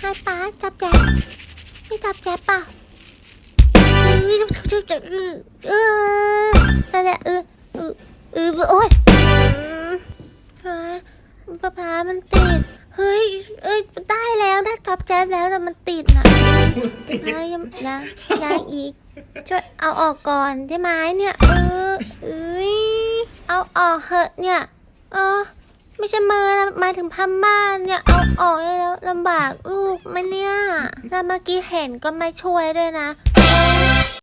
ให้ป้าจับแจ๊บไม่จับแจ๊บป่ะนั่นแหละโอ๊ยป้ามันติดเฮ้ยได้แล้วได้จับแจ๊บแล้วแต่มันติดนะยังอีกช่วยเอาออกก่อนได้ไหมเนี่ยเอาออกเหอะเนี่ยไม่ใช่มือมาถึงพม่าเนี่ยเอาออกแล้วลำบากลูกไหมเนี่ยแล้วเมื่อกี้เห็นก็ไม่ช่วยด้วยนะ